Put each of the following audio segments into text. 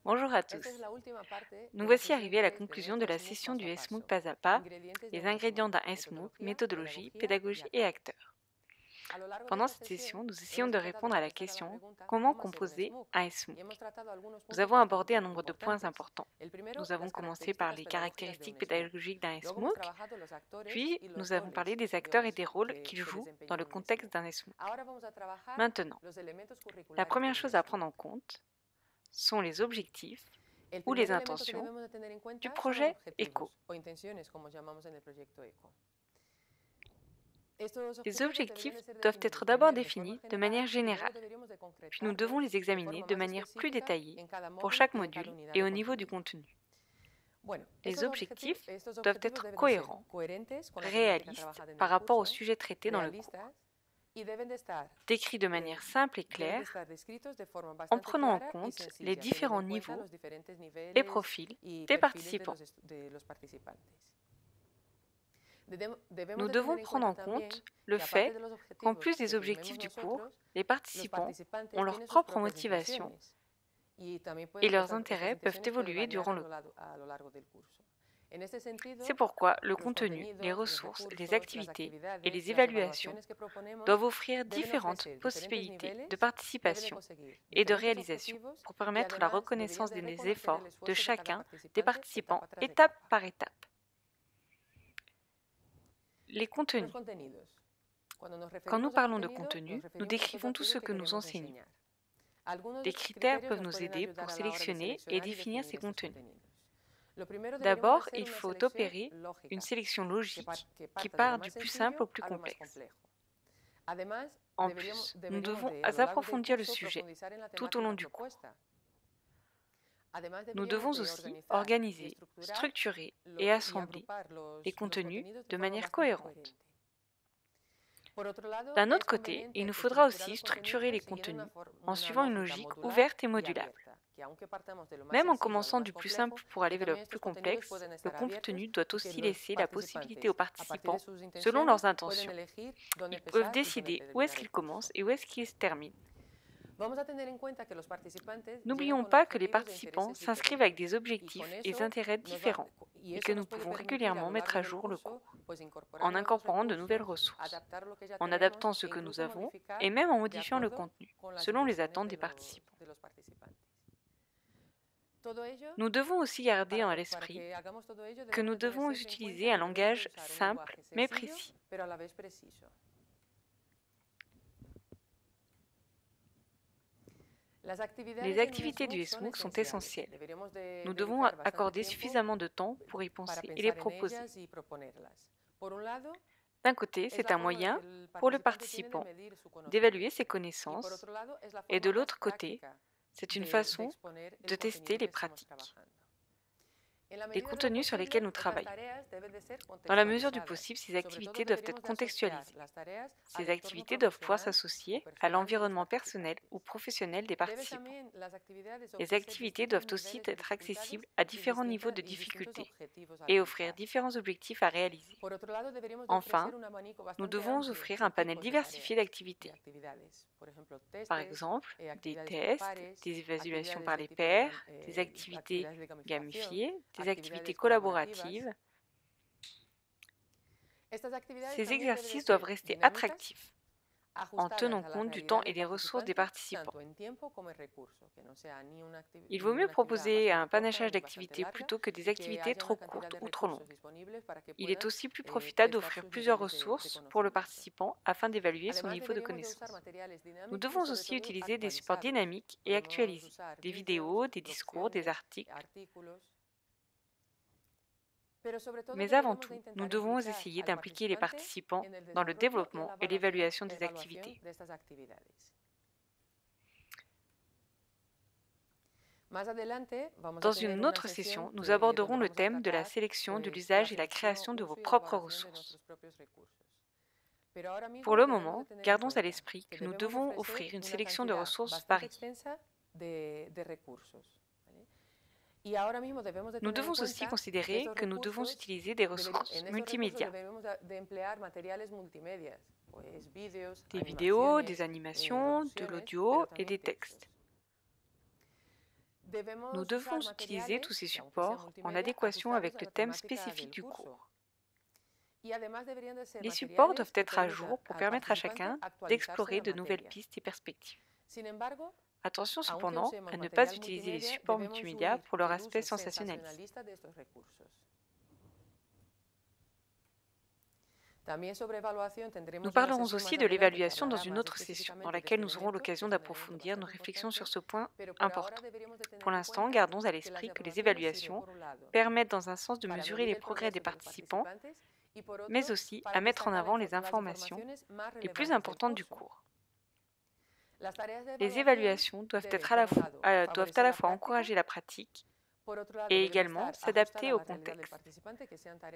Bonjour à tous. Nous voici arrivés à la conclusion de la session du SMOOC pas à pas, les ingrédients d'un SMOOC, méthodologie, pédagogie et acteurs. Pendant cette session, nous essayons de répondre à la question « Comment composer un SMOOC ?» Nous avons abordé un nombre de points importants. Nous avons commencé par les caractéristiques pédagogiques d'un SMOOC, puis nous avons parlé des acteurs et des rôles qu'ils jouent dans le contexte d'un SMOOC. Maintenant, la première chose à prendre en compte sont les objectifs ou les intentions du projet ECO. Les objectifs doivent être d'abord définis de manière générale, puis nous devons les examiner de manière plus détaillée pour chaque module et au niveau du contenu. Les objectifs doivent être cohérents, réalistes par rapport au sujet traité dans le cours, décrits de manière simple et claire, en prenant en compte les différents niveaux et profils des participants. Nous devons prendre en compte le fait qu'en plus des objectifs du cours, les participants ont leur propre motivation et leurs intérêts peuvent évoluer durant le cours. C'est pourquoi le contenu, les ressources, les activités et les évaluations doivent offrir différentes possibilités de participation et de réalisation pour permettre la reconnaissance des efforts de chacun des participants étape par étape. Les contenus. Quand nous parlons de contenu, nous décrivons tout ce que nous enseignons. Des critères peuvent nous aider pour sélectionner et définir ces contenus. D'abord, il faut opérer une sélection logique qui part du plus simple au plus complexe. En plus, nous devons approfondir le sujet tout au long du cours. Nous devons aussi organiser, structurer et assembler les contenus de manière cohérente. D'un autre côté, il nous faudra aussi structurer les contenus en suivant une logique ouverte et modulable. Même en commençant du plus simple pour aller vers le plus complexe, le contenu doit aussi laisser la possibilité aux participants, selon leurs intentions. Ils peuvent décider où est-ce qu'ils commencent et où est-ce qu'ils se terminent. N'oublions pas que les participants s'inscrivent avec des objectifs et des intérêts différents et que nous pouvons régulièrement mettre à jour le cours en incorporant de nouvelles ressources, en adaptant ce que nous avons et même en modifiant le contenu selon les attentes des participants. Nous devons aussi garder à l'esprit que nous devons utiliser un langage simple mais précis. Les activités du SMOOC sont essentielles. Nous devons accorder suffisamment de temps pour y penser et les proposer. D'un côté, c'est un moyen pour le participant d'évaluer ses connaissances et de l'autre côté, c'est une façon de tester les pratiques, les contenus sur lesquels nous travaillons. Dans la mesure du possible, ces activités doivent être contextualisées. Ces activités doivent pouvoir s'associer à l'environnement personnel ou professionnel des participants. Les activités doivent aussi être accessibles à différents niveaux de difficulté et offrir différents objectifs à réaliser. Enfin, nous devons offrir un panel diversifié d'activités. Par exemple, des tests, des évaluations par les pairs, des activités gamifiées, des activités collaboratives. Ces exercices doivent rester attractifs en tenant compte du temps et des ressources des participants. Il vaut mieux proposer un panachage d'activités plutôt que des activités trop courtes ou trop longues. Il est aussi plus profitable d'offrir plusieurs ressources pour le participant afin d'évaluer son niveau de connaissance. Nous devons aussi utiliser des supports dynamiques et actualisés, des vidéos, des discours, des articles. Mais avant tout, nous devons essayer d'impliquer les participants dans le développement et l'évaluation des activités. Dans une autre session, nous aborderons le thème de la sélection, de l'usage et la création de vos propres ressources. Pour le moment, gardons à l'esprit que nous devons offrir une sélection de ressources variées. Nous devons aussi considérer que nous devons utiliser des ressources multimédia. Des vidéos, des animations, de l'audio et des textes. Nous devons utiliser tous ces supports en adéquation avec le thème spécifique du cours. Les supports doivent être à jour pour permettre à chacun d'explorer de nouvelles pistes et perspectives. Attention cependant à ne pas utiliser les supports multimédia pour leur aspect sensationnaliste. Nous parlerons aussi de l'évaluation dans une autre session, dans laquelle nous aurons l'occasion d'approfondir nos réflexions sur ce point important. Pour l'instant, gardons à l'esprit que les évaluations permettent dans un sens de mesurer les progrès des participants, mais aussi à mettre en avant les informations les plus importantes du cours. Les évaluations doivent à la fois encourager la pratique et également s'adapter au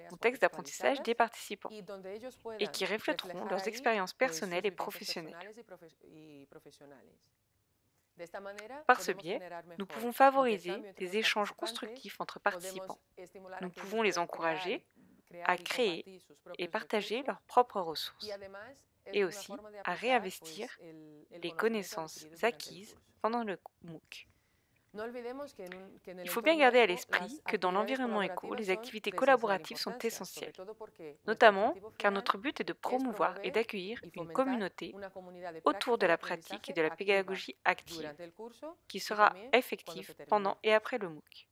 contexte d'apprentissage des participants et qui reflèteront leurs expériences personnelles et professionnelles. Par ce biais, nous pouvons favoriser des échanges constructifs entre participants. Nous pouvons les encourager à créer et partager leurs propres ressources et aussi à réinvestir les connaissances acquises pendant le MOOC. Il faut bien garder à l'esprit que dans l'environnement éco, les activités collaboratives sont essentielles, notamment car notre but est de promouvoir et d'accueillir une communauté autour de la pratique et de la pédagogie active, qui sera effective pendant et après le MOOC.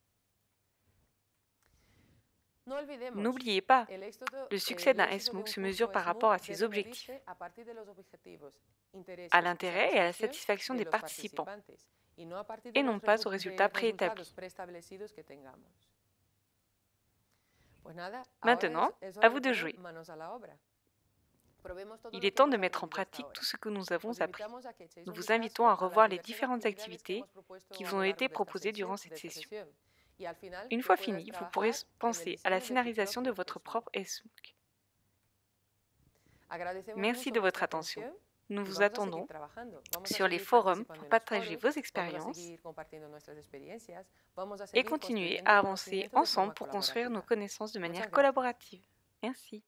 N'oubliez pas, le succès d'un SMOOC se mesure par rapport à ses objectifs, à l'intérêt et à la satisfaction des participants, et non pas aux résultats préétablis. Maintenant, à vous de jouer. Il est temps de mettre en pratique tout ce que nous avons appris. Nous vous invitons à revoir les différentes activités qui vous ont été proposées durant cette session. Une fois fini, vous pourrez penser à la scénarisation de votre propre SMOOC. Merci de votre attention. Nous vous attendons sur les forums pour partager vos expériences et continuer à avancer ensemble pour construire nos connaissances de manière collaborative. Merci.